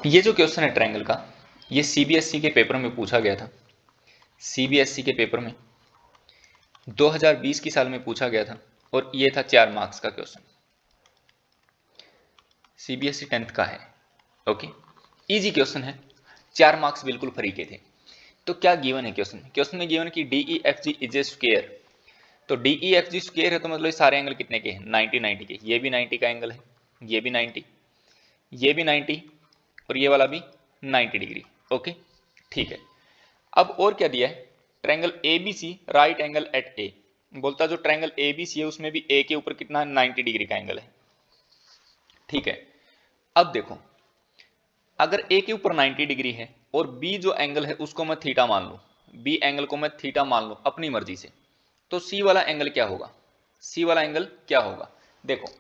ये जो क्वेश्चन है ट्रायंगल का, ये सीबीएसई के पेपर में पूछा गया था। सीबीएसई के पेपर में 2020 की साल में पूछा गया था और ये था 4 मार्क्स का क्वेश्चन। सीबीएसई 10th का है। ओके, इजी क्वेश्चन है, 4 मार्क्स बिल्कुल फ्री के थे। तो क्या गिवन है क्वेश्चन में? क्वेश्चन में गिवन कि D E F G is a square. तो D E F G square है तो मतलब सारे एंगल कितने के हैं? 90 90 के। ये भी 90 का एंगल है, ये भी 90, ये भी 90 और ये वाला भी 90 डिग्री। ओके, ठीक है। अब और क्या दिया है? Triangle A B C right angle at A. बोलता जो ट्रायंगल ए बी सी है उसमें भी ए के ऊपर कितना 90 डिग्री का एंगल है। ठीक है, अब देखो, अगर ए के ऊपर 90 डिग्री है और बी जो एंगल है उसको मैं थीटा मान लूं, बी एंगल को मैं थीटा मान लूं अपनी मर्जी से, तो सी वाला एंगल क्या होगा? सी वाला एंगल क्या होगा? देखो,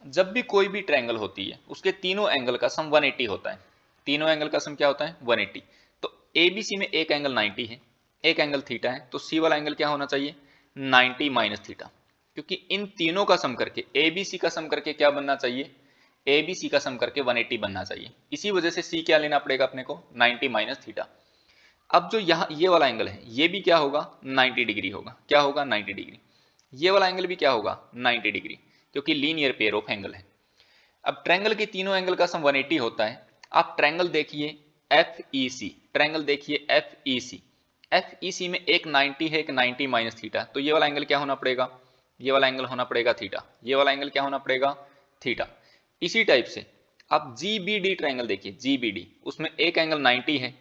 जब भी कोई भी ट्रायंगल होती है उसके तीनों एंगल का सम 180 होता है। तीनों एंगल का सम क्या होता है? 180। तो ए बी सी में एक एंगल 90 है, एक एंगल थीटा है, तो सी वाला एंगल क्या होना चाहिए? 90 माइनस थीटा। क्योंकि इन तीनों का सम करके ए बी सी का सम करके क्या बनना चाहिए? ए बी सी का सम करके 180 बनना चाहिए। इसी वजह से सी क्या लेना पड़ेगा अपने को? 90 माइनस थीटा। अब जो यहाँ ये वाला एंगल है ये भी क्या होगा? 90 डिग्री होगा। क्या होगा? 90 डिग्री। ये वाला एंगल भी क्या होगा? 90 डिग्री, क्योंकि लीनियर पेयर ऑफ एंगल है। अब ट्रायंगल के तीनों एंगल का सम 180 होता है। आप ट्रायंगल देखिए एफ ई सी, ट्रायंगल देखिए एफ ई सी। एफ ई सी में एक 90 है, एक 90 माइनस थीटा, तो ये वाला एंगल क्या होना पड़ेगा? ये वाला एंगल होना पड़ेगा थीटा। ये वाला एंगल क्या होना पड़ेगा? थीटा। इसी टाइप से आप जी बी डी ट्रायंगल देखिए, जी बी डी, उसमें एक एंगल 90 है,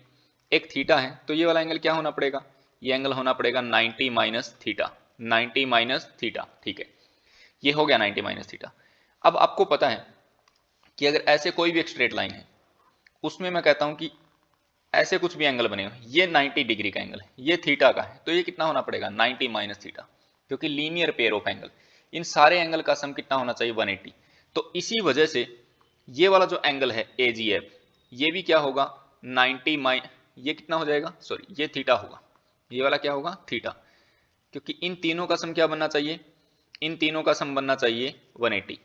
एक थीटा है, तो ये वाला एंगल क्या होना पड़ेगा? ये एंगल होना पड़ेगा 90 माइनस थीटा। 90 माइनस थीटा, ठीक है, ये हो गया 90 माइनस थीटा। अब आपको पता है कि अगर ऐसे कोई भी एक स्ट्रेट लाइन है उसमें मैं कहता हूं कि ऐसे कुछ भी एंगल बने हुए, ये 90 डिग्री का एंगल है, ये थीटा का है, तो ये कितना होना पड़ेगा? 90 माइनस थीटा, क्योंकि लीनियर पेयर ऑफ एंगल। इन सारे एंगल का सम कितना होना चाहिए? 180। तो इसी वजह से ये वाला जो एंगल है ए जी एफ, ये भी क्या होगा? 90 माइ ये कितना हो जाएगा? सॉरी, ये थीटा होगा। ये वाला क्या होगा? थीटा। क्योंकि इन तीनों का सम क्या बनना चाहिए? इन तीनों का सम बनना चाहिए 180।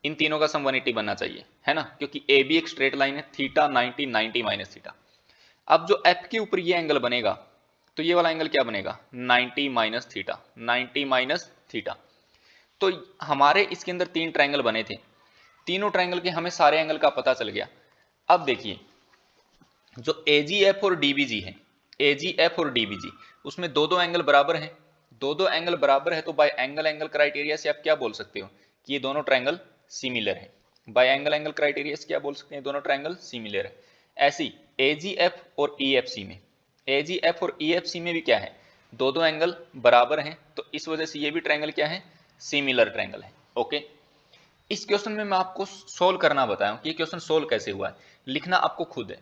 इन तीनों का सम 180 बनना चाहिए, है ना? क्योंकि ए बी एक स्ट्रेट लाइन है, थीटा 90 90 माइनस थीटा। अब जो एफ के ऊपर ये एंगल बनेगा तो ये वाला एंगल क्या बनेगा? 90 माइनस थीटा। 90 minus theta. तो हमारे इसके अंदर 3 ट्रायंगल बने थे, तीनों ट्रायंगल के हमें सारे एंगल का पता चल गया। अब देखिए, जो ए जी एफ और डी बी जी है, ए जी एफ और डी बी जी, उसमें दो दो एंगल बराबर हैं। दो दो एंगल बराबर है तो बाय एंगल एंगल क्राइटेरिया से आप क्या बोल सकते हो? कि ये दोनों ट्रायंगल सिमिलर है। बाय एंगल एंगल क्राइटेरिया से क्या बोल सकते हैं? दोनों ट्रायंगल सिमिलर है। ऐसी ए जी एफ और ई एफ सी में, ए जी एफ और ई एफ सी में भी क्या है? दो दो एंगल बराबर हैं, तो इस वजह से ये भी ट्रायंगल क्या है? सिमिलर ट्रायंगल है। ओके, इस क्वेश्चन में मैं आपको सोल्व करना बताया हूं कि ये क्वेश्चन सोल्व कैसे हुआ है, लिखना आपको खुद है।